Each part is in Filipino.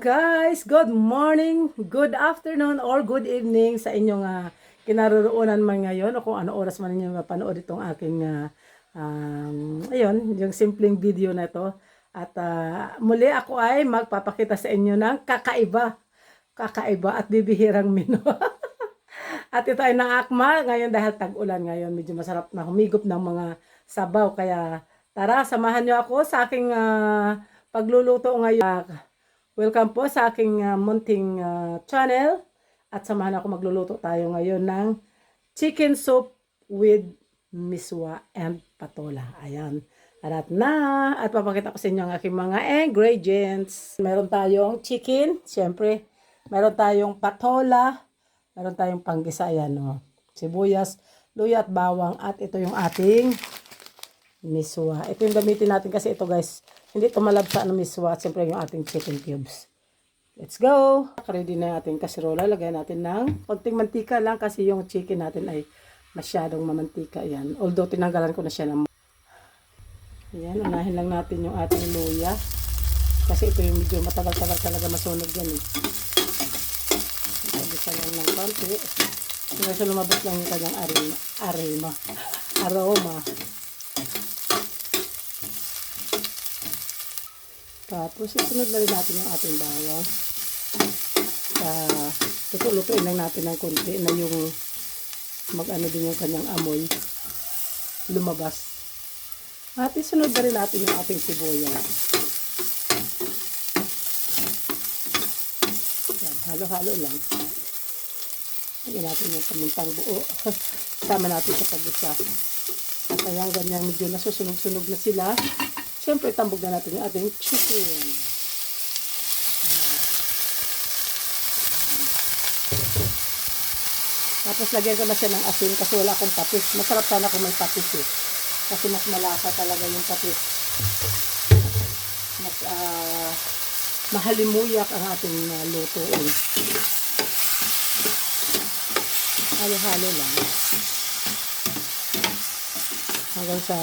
guys! Good morning, good afternoon, or good evening sa inyong kinaroroonan man ngayon o kung ano oras man ninyo mapanood itong aking ayun, yung simpleng video na to. At muli ako ay magpapakita sa inyo ng kakaiba at bibihirang menu. At ito ay naakma ngayon dahil tag-ulan ngayon. Medyo masarap na humigop ng mga sabaw. Kaya tara, samahan nyo ako sa aking pagluluto ngayon. Welcome po sa aking munting channel. At samahan ako magluluto tayo ngayon ng chicken soup with miswa and patola. Ayan. Arat na. At papakita ko sa inyo ang aking mga ingredients. Meron tayong chicken. Siyempre, meron tayong patola. Meron tayong panggisa. Ayan, oh. Sibuyas, luya at bawang. At ito yung ating miswa. Ito yung gamitin natin kasi ito guys. Hindi tumalabsa ng miswa at siyempre yung ating chicken cubes. Let's go! Ready na yung ating kasirola. Lagyan natin ng konting mantika lang kasi yung chicken natin ay masyadong mamantika. Yan. Although tinanggalan ko na siya ng... Ayan, unahin lang natin yung ating luya. Kasi ito yung medyo matagal-tagal talaga masunog yan eh. Isa lang ng konti. Kasi lumabas lang yung kanyang aroma. Tapos, isunod na rin natin yung ating bawang. Luto-lutuin lang natin ng konti na yung mag-ano din yung kanyang amoy lumabas. At isunod na rin natin yung ating sibuyas. Yan, halo-halo lang. Lagyan natin yung pamintang buo. Sama natin sa pag-isa. At ayan, ganyan medyo nasusunog-sunog na sila. Siyempre, tambog na natin yung ating chicken. Tapos, lagyan ko na siya ng asin kasi wala akong patis. Masarap sana kung may patis eh. Kasi mas malasa talaga yung patis. Mas mahalimuyak ang ating luto eh. Halo-halo lang. Hanggang sa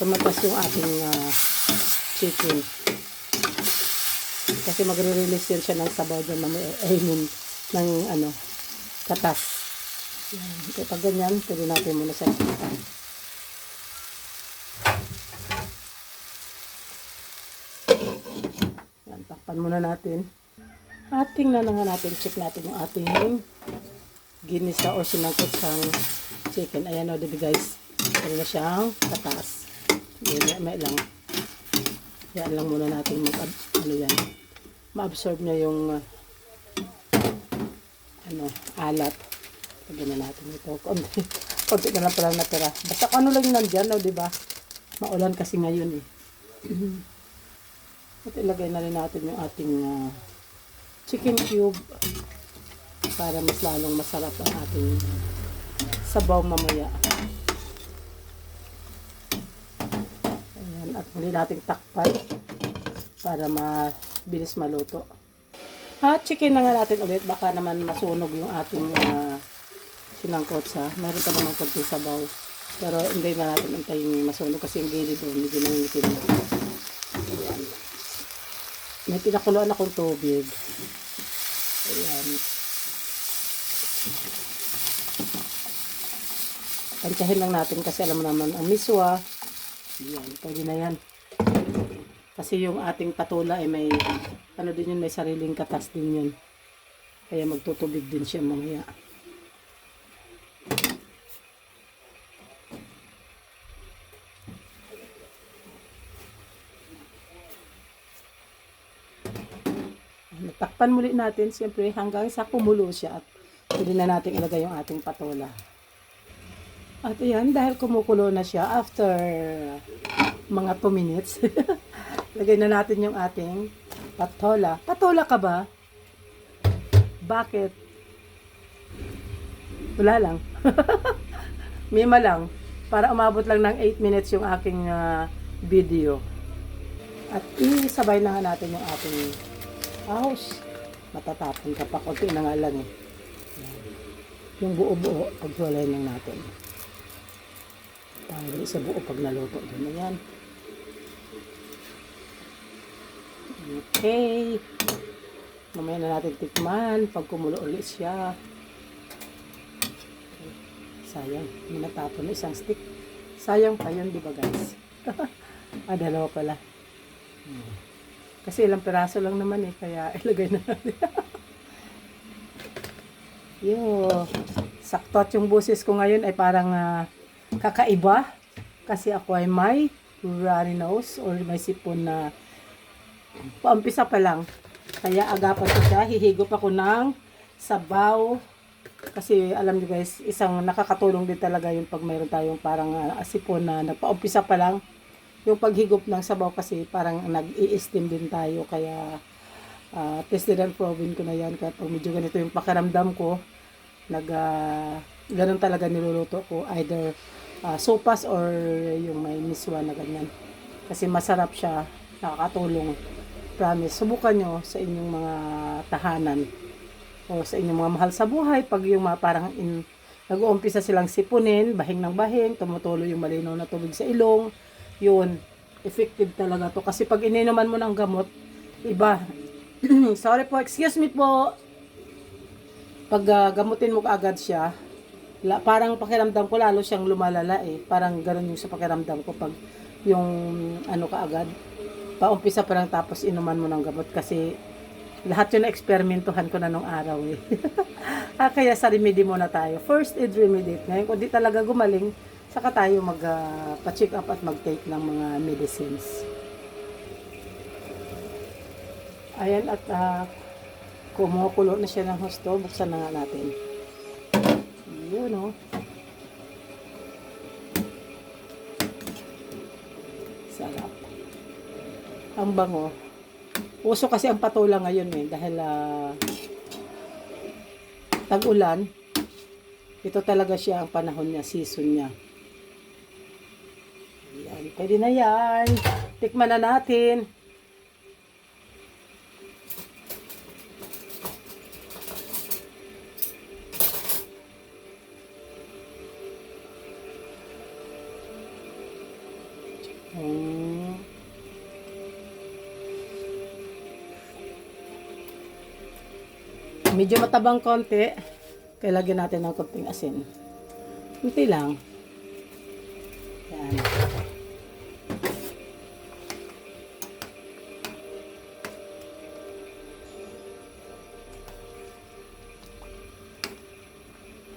tumatas yung ating chicken. Kasi magre-release din siya ng sabaw dyan ng katas. Yan. Kaya pag ganyan, pwede natin muna sa ikitan. Yan, takpan muna natin. At tingnan na nga natin, check natin yung ating ginisa o sinangkot sang chicken. Ayan o, diba guys? Ano na siyang katas. May lang. Yan lang muna natin ma-absorb niya yung alat. Lagyan na natin ito. Konti na lang pala natira. Basta kung ano lang yung nandyan, no, diba? Maulan kasi ngayon eh. At ilagay na rin natin yung ating chicken cube para mas lalong masarap ang ating sabaw mamaya. At muli natin takpan para mabilis maluto. At chicken na nga natin ulit. Baka naman masunog yung ating sinangkot sa. Meron pa naman konti sabaw. Pero hindi na natin antayin masunog kasi yung gilid o medyo nangingitin na. Ayan. May pinakuluan akong tubig. Ayan. Tansyahin lang natin kasi alam mo naman ang miswa. Yan, pwede na yan. Kasi yung ating patola ay may, din yun, may sariling katas din yun. Kaya magtutubig din siya mamaya. Takpan muli natin, siyempre hanggang sa kumulo siya at pwede na natin ilagay yung ating patola. At ayan, dahil kumukulo na siya after mga 2 minutes, lagay na natin yung ating patola. Patola ka ba? Bakit? Wala lang. Mima lang. Para umabot lang ng 8 minutes yung aking video. At isabay na nga natin yung ating house. Matatapon ka pa. Kunti na nga lang eh. Yung buo-buo, paghiwalay lang natin. Para sa buo pag naluto doon na yan. Okay. Mamaya na natin tikman pag kumulo ulit siya. Sayang, may natapon na isang stick. Sayang pa yun, di ba guys? Dalawa pala. Kasi ilang piraso lang naman eh, kaya ilagay na natin. Sakto at yung boses ko ngayon ay parang kakaiba. Kasi ako ay may runny nose or may sipon na paumpisa pa lang. Kaya agapan ko siya, hihigop ako ng sabaw. Kasi alam niyo guys, isang nakakatulong din talaga yung pag mayroon tayong parang sipon na nagpaumpisa pa lang. Yung paghigop ng sabaw kasi parang nag-i-steam din tayo. Kaya tested and proven ko na yan. Kaya pag medyo ganito yung pakiramdam ko, ganun talaga niluluto ko. Either sopas or yung may miswa na ganyan. Kasi masarap siya, nakakatulong. Promise, subukan nyo sa inyong mga tahanan o sa inyong mga mahal sa buhay. Pag yung parang nag-uumpisa silang sipunin, bahing ng bahing, tumutulo yung malinaw na tubig sa ilong, yun, effective talaga to. Kasi pag ininuman mo ng gamot, iba. Sorry po, excuse me po. Pag gamutin mo agad siya, parang pakiramdam ko lalo siyang lumalala eh. Parang ganun yung sa pakiramdam ko pag yung ano kaagad. Paumpisa pa lang tapos inuman mo ng gamot kasi lahat yun na eksperimentuhan ko na nung araw eh. Kaya sa remedy muna tayo. First aid remedy. Ngayon kung di talaga gumaling, saka tayo pa-check up at mag-take ng mga medicines. Ayan at kumukulo na siya ng husto. Buksan na nga natin. Yun o. Sarap. Ang bango. Uso kasi ang patola ngayon eh. Dahil tag-ulan. Ito talaga siya ang panahon niya, season niya. Ayan, pwede na yan. Tikman na natin. Medyo matabang konti. Kaya lagyan natin ng konting asin. Kunti lang. Yan.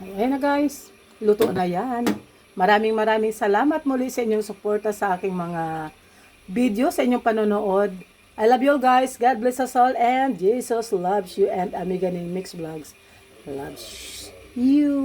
Ayan na guys. Luto na yan. Maraming salamat muli sa inyong suporta sa aking mga video, sa inyong panonood. I love you all guys. God bless us all and Jesus loves you and Amiga Ning Mix Vlogs loves you.